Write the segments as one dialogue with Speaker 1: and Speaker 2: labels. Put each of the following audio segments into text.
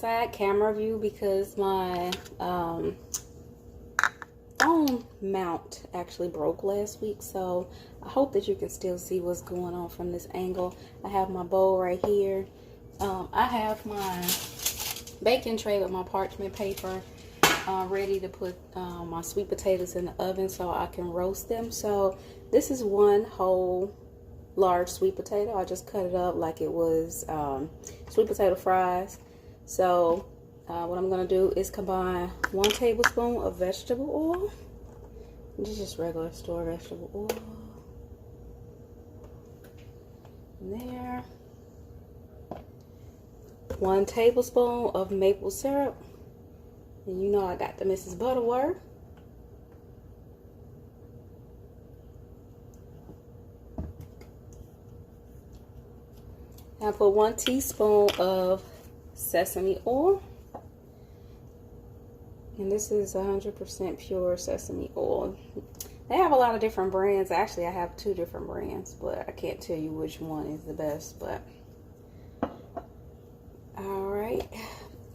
Speaker 1: side camera view because my phone mount actually broke last week, so I hope that you can still see what's going on from this angle. I have my bowl right here. I have my baking tray with my parchment paper ready to put my sweet potatoes in the oven so I can roast them. So this is one whole large sweet potato. I just cut it up like it was sweet potato fries. So what I'm going to do is combine 1 tablespoon of vegetable oil. This is just regular store vegetable oil. There. 1 tablespoon of maple syrup. And you know I got the Mrs. Butterworth. I put 1 teaspoon of sesame oil. And this is 100% pure sesame oil. They have a lot of different brands. Actually, I have 2 different brands, but I can't tell you which one is the best. But all right,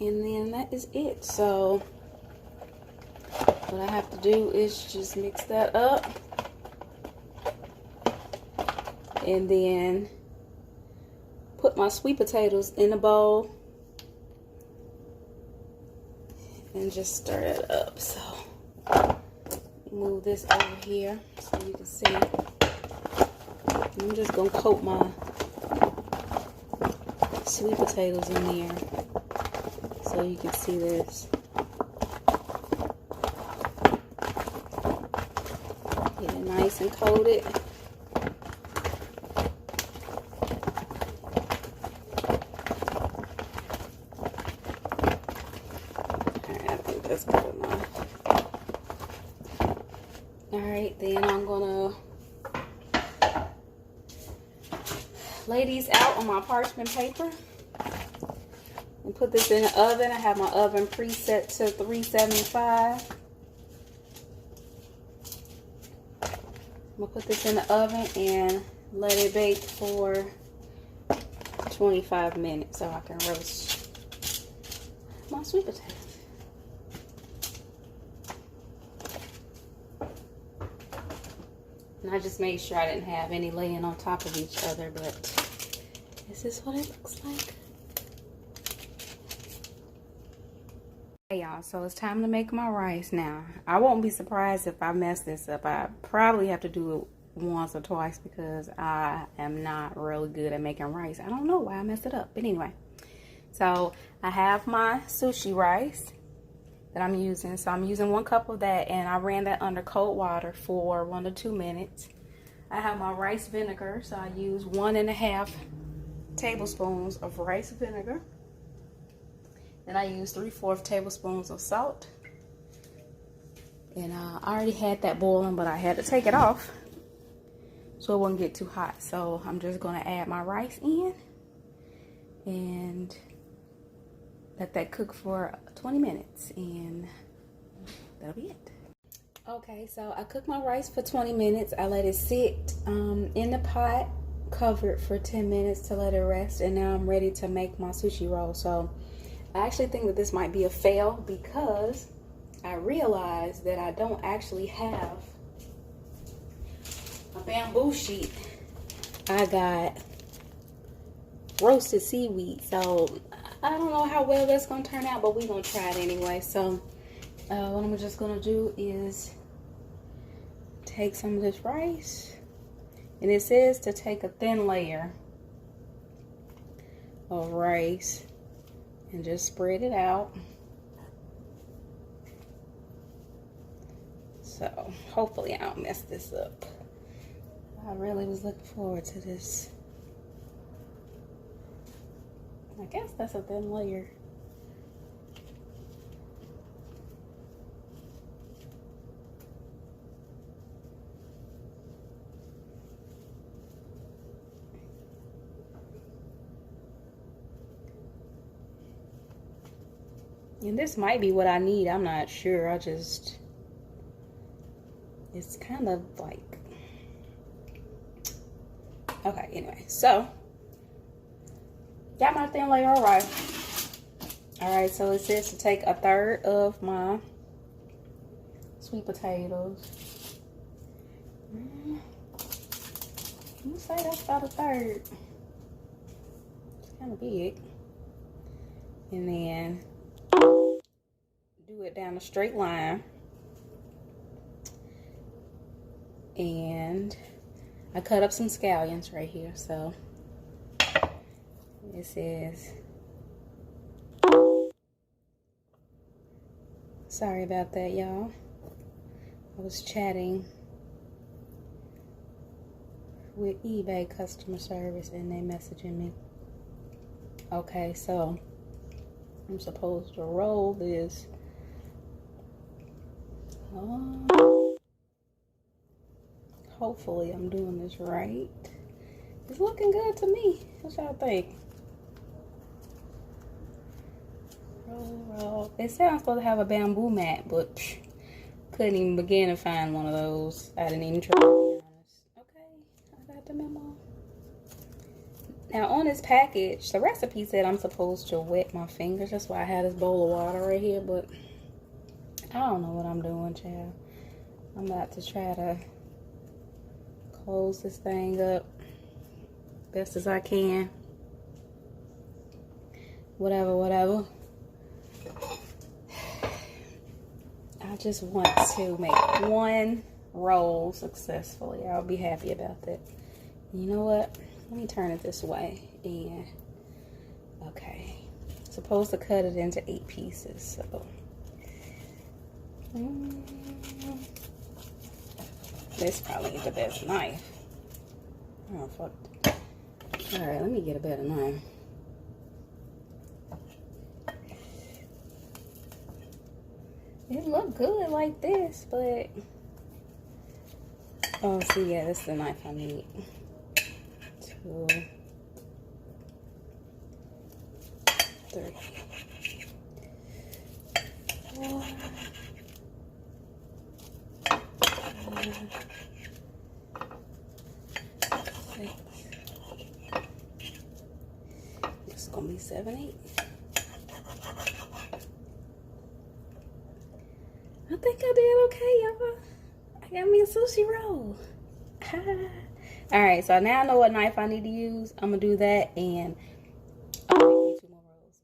Speaker 1: and then that is it. So what I have to do is just mix that up, and then put my sweet potatoes in a bowl and just stir it up. So move this over here so you can see. I'm just gonna coat my sweet potatoes in there so you can see this. Get it nice and coated. Alright, then I'm gonna lay these out on my parchment paper and put this in the oven. I have my oven preset to 375. I'm gonna put this in the oven and let it bake for 25 minutes so I can roast my sweet potatoes. And I just made sure I didn't have any laying on top of each other, but this is what it looks like. Hey y'all, so it's time to make my rice now. I won't be surprised if I mess this up. I probably have to do it once or twice because I am not really good at making rice. I don't know why I messed it up, but anyway. So I have my sushi rice that I'm using. So I'm using 1 cup of that, and I ran that under cold water for 1 to 2 minutes. I have my rice vinegar, so I use 1.5 tablespoons of rice vinegar. Then I use 3/4 tablespoons of salt. And I already had that boiling, but I had to take it off so it wouldn't get too hot. So I'm just gonna add my rice in and let that cook for 20 minutes, and that'll be it. Okay, so I cooked my rice for 20 minutes. I let it sit in the pot, covered for 10 minutes to let it rest, and now I'm ready to make my sushi roll. So I actually think that this might be a fail because I realized that I don't actually have a bamboo sheet. I got roasted seaweed, so I don't know how well that's gonna turn out, but we're gonna try it anyway. So what I'm just gonna do is take some of this rice, and it says to take a thin layer of rice and just spread it out. So hopefully I don't mess this up. I really was looking forward to this. I guess that's a thin layer. And this might be what I need. I'm not sure. It's kind of like, okay, anyway. So got my thin layer of rice. All right, so it says to take 1/3 of my sweet potatoes. You say that's about 1/3. It's kind of big. And then do it down a straight line. And I cut up some scallions right here. So it says, sorry about that, y'all. I was chatting with eBay customer service and they messaging me. Okay, so I'm supposed to roll this. Hopefully I'm doing this right. It's looking good to me. What y'all think? Roll. It sounds supposed to have a bamboo mat, but couldn't even begin to find one of those. I didn't even try, to be honest. Okay, I got the memo. Now on this package, the recipe said I'm supposed to wet my fingers. That's why I had this bowl of water right here, but I don't know what I'm doing, child. I'm about to try to close this thing up best as I can. Whatever. I just want to make one roll successfully. I'll be happy about that. You know what? Let me turn it this way. And okay, supposed to cut it into 8 pieces. So this probably is the best knife. Oh fuck. All right, let me get a better knife. It looked good like this, but oh, see, yeah, this is the knife I need. 2, 3, 4, 5, 6. This is gonna be 7, 8. I think I did okay, y'all. I got me a sushi roll. All right, so now I know what knife I need to use. I'm gonna do that, and I'll make me 2 more rolls.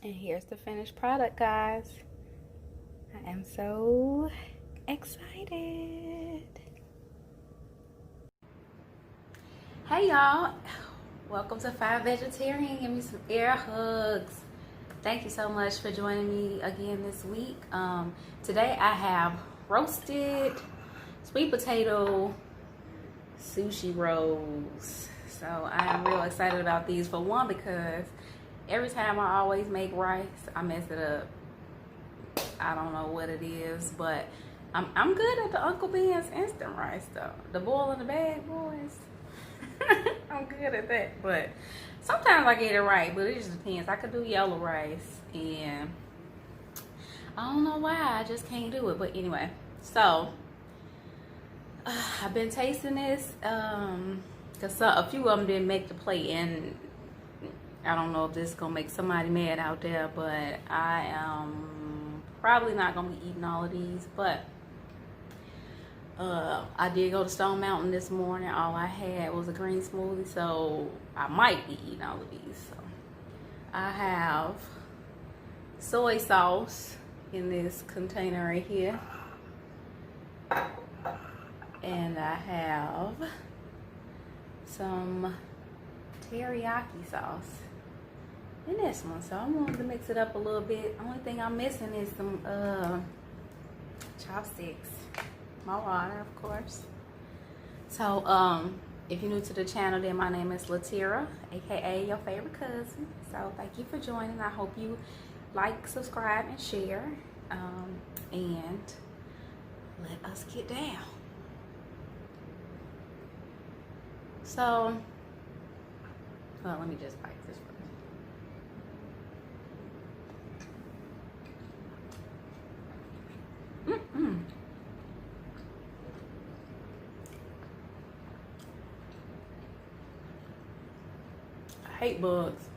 Speaker 1: And here's the finished product, guys. I am so excited. Hey, y'all. Welcome to fyevegetarian. Give me some air hugs. Thank you so much for joining me again this week. Today I have roasted sweet potato sushi rolls. So I am real excited about these, for one, because every time I always make rice, I mess it up. I don't know what it is, but I'm good at the Uncle Ben's instant rice though. The boil in the bag, boys. I'm good at that, but sometimes I get it right, but it just depends. I could do yellow rice, and I don't know why, I just can't do it. But anyway, so I've been tasting this because a few of them didn't make the plate, and I don't know if this is gonna make somebody mad out there, but I am probably not gonna be eating all of these. But I did go to Stone Mountain this morning. All I had was a green smoothie, so I might be eating all of these. So I have soy sauce in this container right here, and I have some teriyaki sauce in this one. So I'm going to mix it up a little bit. Only thing I'm missing is some chopsticks. My water, of course. So if you're new to the channel, then my name is Latiera, aka your favorite cousin. So thank you for joining. I hope you like, subscribe, and share, and let us get down. So well, let me just bite this first. I hate bugs.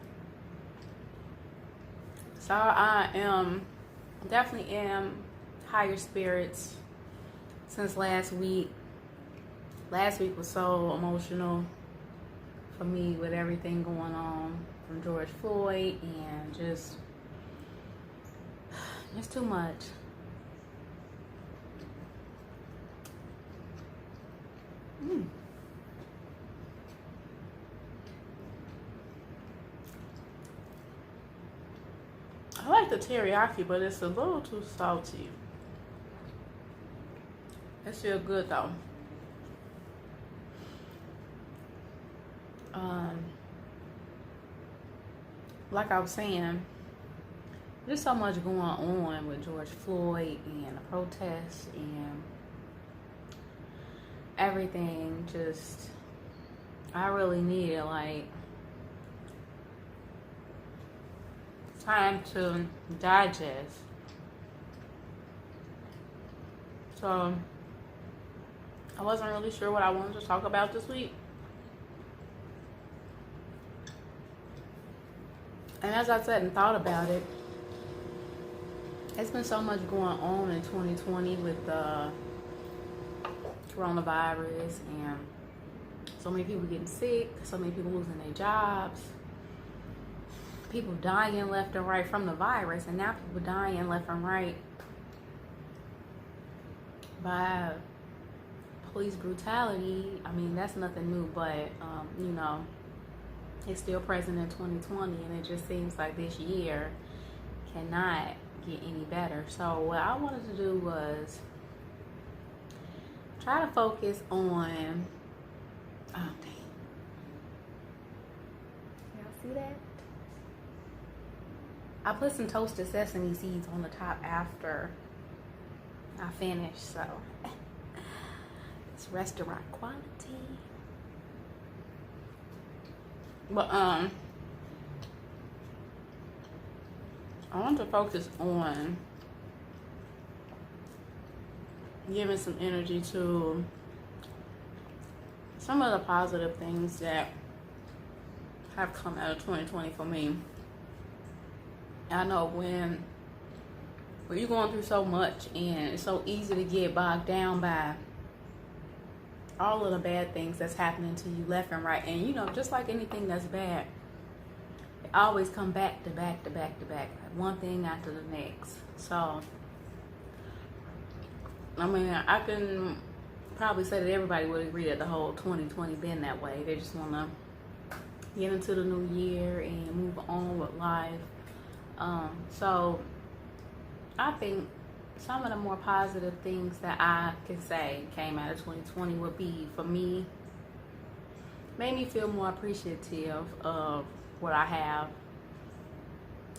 Speaker 1: So I definitely am higher spirits since last week. Last week was so emotional for me with everything going on from George Floyd and just too much. I like the teriyaki, but it's a little too salty. It's still good though. Like I was saying, there's so much going on with George Floyd and the protests and everything. Just, I really needed like time to digest. So I wasn't really sure what I wanted to talk about this week. And as I sat and thought about it, it's been so much going on in 2020 with the coronavirus and so many people getting sick, so many people losing their jobs, people dying left and right from the virus, and now people dying left and right by police brutality. I mean, that's nothing new, but you know, it's still present in 2020, and it just seems like this year cannot get any better. So what I wanted to do was try to focus on, oh dang, y'all see that? I put some toasted sesame seeds on the top after I finish, so it's restaurant quality. But I want to focus on giving some energy to some of the positive things that have come out of 2020 for me. I know when you're going through so much and it's so easy to get bogged down by all of the bad things that's happening to you left and right, and you know, just like anything that's bad, it always come back to back to back to back, like one thing after the next. So I mean, I can probably say that everybody would agree that the whole 2020 been that way. They just want to get into the new year and move on with life. So I think some of the more positive things that I can say came out of 2020 would be, for me, made me feel more appreciative of what I have.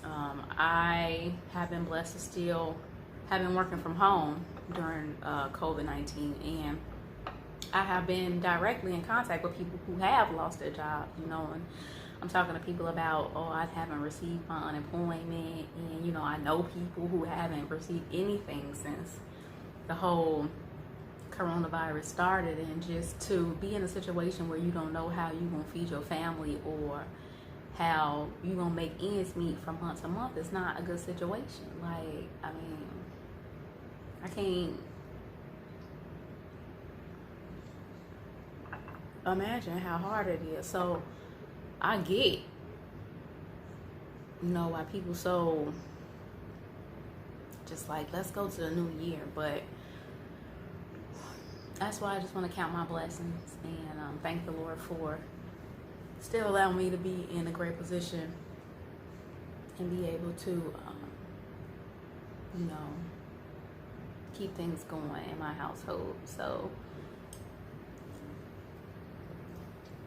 Speaker 1: I have been blessed to still have been working from home during COVID-19, and I have been directly in contact with people who have lost their jobs, you know, and I'm talking to people about, oh, I haven't received my unemployment, and you know, I know people who haven't received anything since the whole coronavirus started, and just to be in a situation where you don't know how you're gonna feed your family or how you're gonna make ends meet from month to month is not a good situation. Like, I mean, I can't imagine how hard it is. So I get, you know, why people so just like, let's go to the new year, but that's why I just want to count my blessings and thank the Lord for still allowing me to be in a great position and be able to, you know, keep things going in my household. So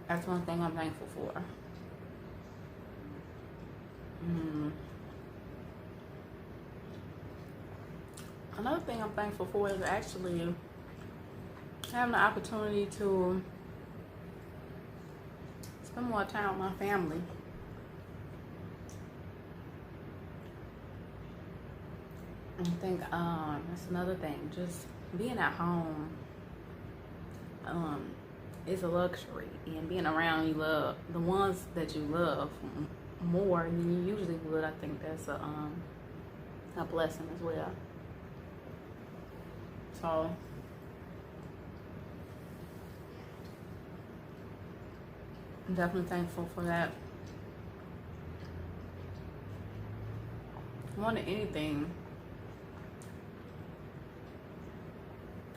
Speaker 1: that's one thing I'm thankful for. Another thing I'm thankful for is actually having the opportunity to spend more time with my family. I think that's another thing. Just being at home is a luxury, and being around the ones that you love more than you usually would, I think that's a blessing as well. So I'm definitely thankful for that. More than anything,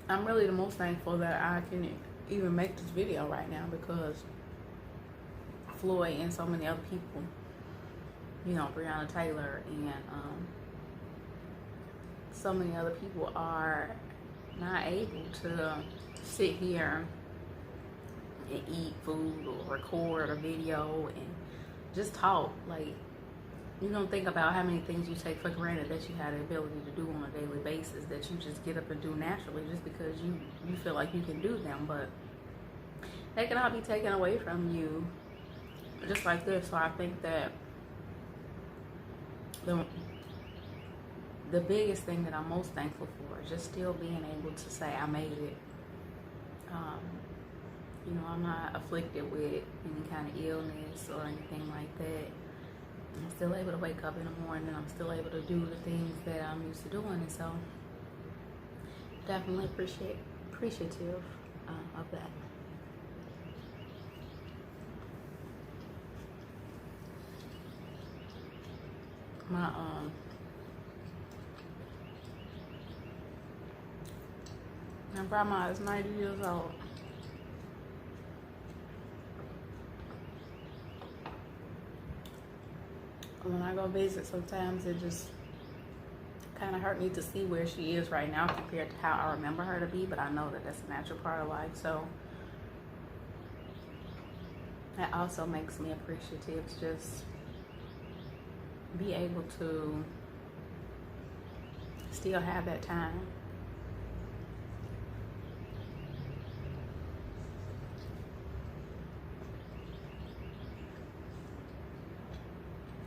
Speaker 1: I'm really the most thankful that I can even make this video right now, because Floyd and so many other people, you know, Breonna Taylor and so many other people are not able to sit here and eat food or record a video and just talk. Like, you don't think about how many things you take for granted that you have the ability to do on a daily basis, that you just get up and do naturally just because you feel like you can do them, but they can all be taken away from you just like this. So I think that the biggest thing that I'm most thankful for is just still being able to say I made it. You know, I'm not afflicted with any kind of illness or anything like that. I'm still able to wake up in the morning and I'm still able to do the things that I'm used to doing, and so definitely appreciative of that. My grandma is 90 years old. When I go visit, sometimes it just kind of hurt me to see where she is right now compared to how I remember her to be, but I know that that's a natural part of life, so that also makes me appreciative to just be able to still have that time.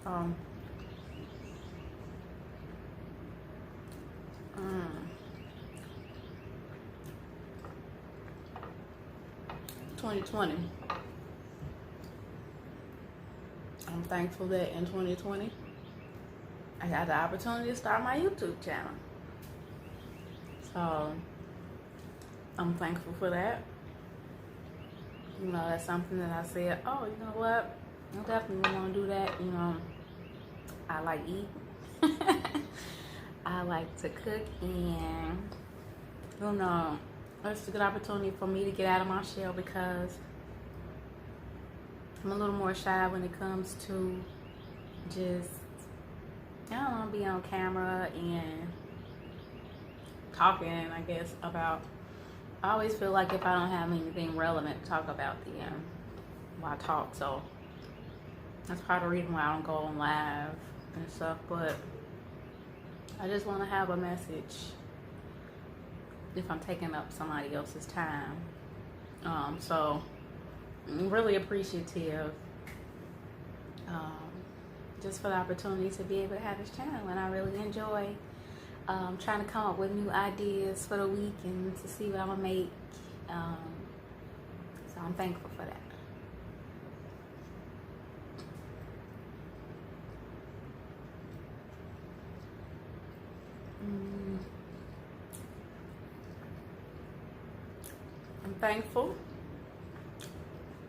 Speaker 1: Um, 2020. I'm thankful that in 2020 I got the opportunity to start my YouTube channel. So I'm thankful for that. You know, that's something that I said, oh, you know what? I definitely want to do that. You know, I like eating. I like to cook, and you know, it's a good opportunity for me to get out of my shell, because I'm a little more shy when it comes to just, I don't know, being on camera and talking, I guess, about, I always feel like if I don't have anything relevant to talk about, then why talk? So that's part of the reason why I don't go on live and stuff, but I just want to have a message if I'm taking up somebody else's time. So I'm really appreciative just for the opportunity to be able to have this channel, and I really enjoy trying to come up with new ideas for the week and to see what I'm gonna make. So I'm thankful for that. I'm thankful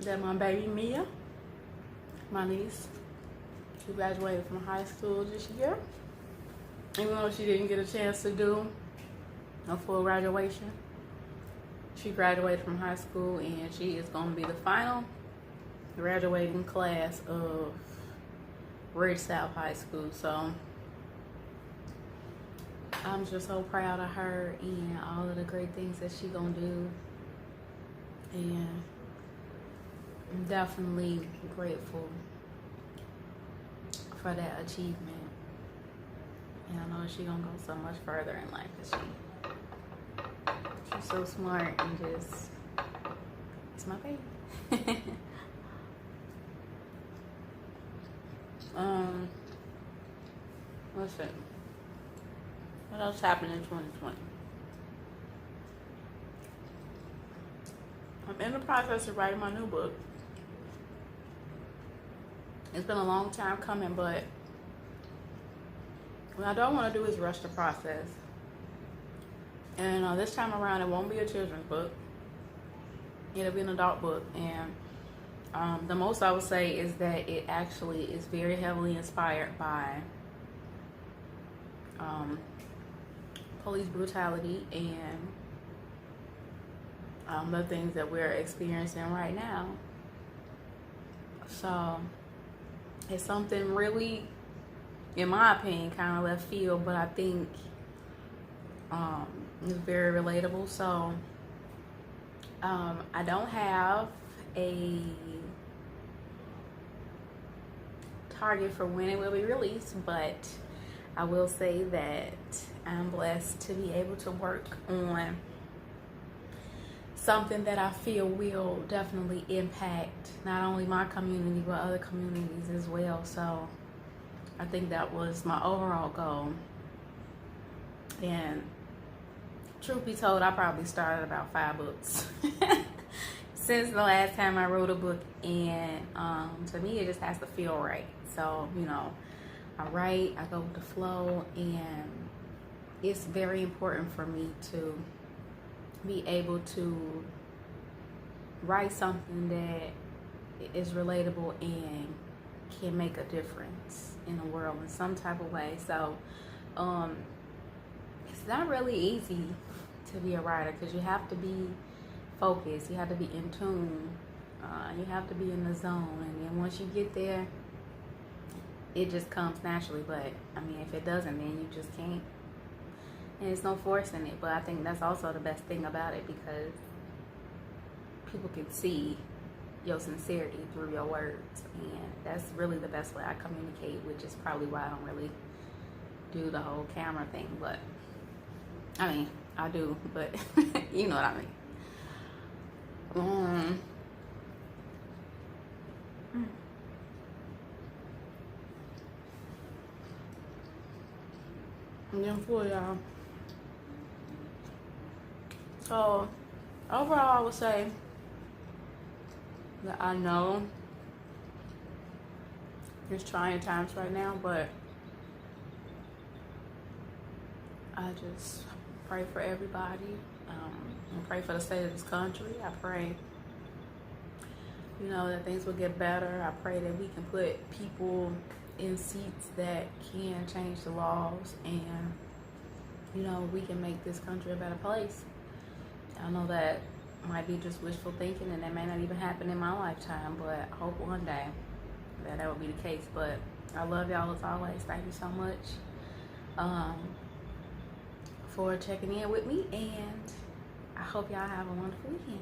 Speaker 1: that my baby Mia, my niece, she graduated from high school this year. Even though she didn't get a chance to do a full graduation, she graduated from high school, and she is going to be the final graduating class of Resides High School. So I'm just so proud of her and all of the great things that she's going to do. And I'm definitely grateful for that achievement. And I know she's going to go so much further in life, because she's so smart and just, it's my baby. Let's see. What else happened in 2020? I'm in the process of writing my new book. It's been a long time coming, but what I don't want to do is rush the process. And this time around, it won't be a children's book. It'll be an adult book. And the most I would say is that it actually is very heavily inspired by police brutality and the things that we're experiencing right now. So it's something really, in my opinion, kind of left field, but I think it's very relatable. So I don't have a target for when it will be released, but I will say that I'm blessed to be able to work on something that I feel will definitely impact not only my community but other communities as well. So I think that was my overall goal. And truth be told, I probably started about 5 books since the last time I wrote a book, and to me it just has to feel right. So, you know, I write, I go with the flow, and it's very important for me to be able to write something that is relatable and can make a difference in the world in some type of way. So it's not really easy to be a writer because you have to be focused, you have to be in tune, you have to be in the zone, and then once you get there, it just comes naturally. But I mean, if it doesn't, then you just can't, and there's no forcing it. But I think that's also the best thing about it, because people can see your sincerity through your words, and that's really the best way I communicate, which is probably why I don't really do the whole camera thing. But I mean, I do, but you know what I mean. I'm full, y'all. So overall, I would say that I know it's trying times right now, but I just pray for everybody. I pray for the state of this country. I pray, you know, that things will get better. I pray that we can put people in seats that can change the laws, and, you know, we can make this country a better place. I know that might be just wishful thinking, and that may not even happen in my lifetime, but I hope one day that will be the case. But I love y'all as always. Thank you so much for checking in with me, and I hope y'all have a wonderful weekend.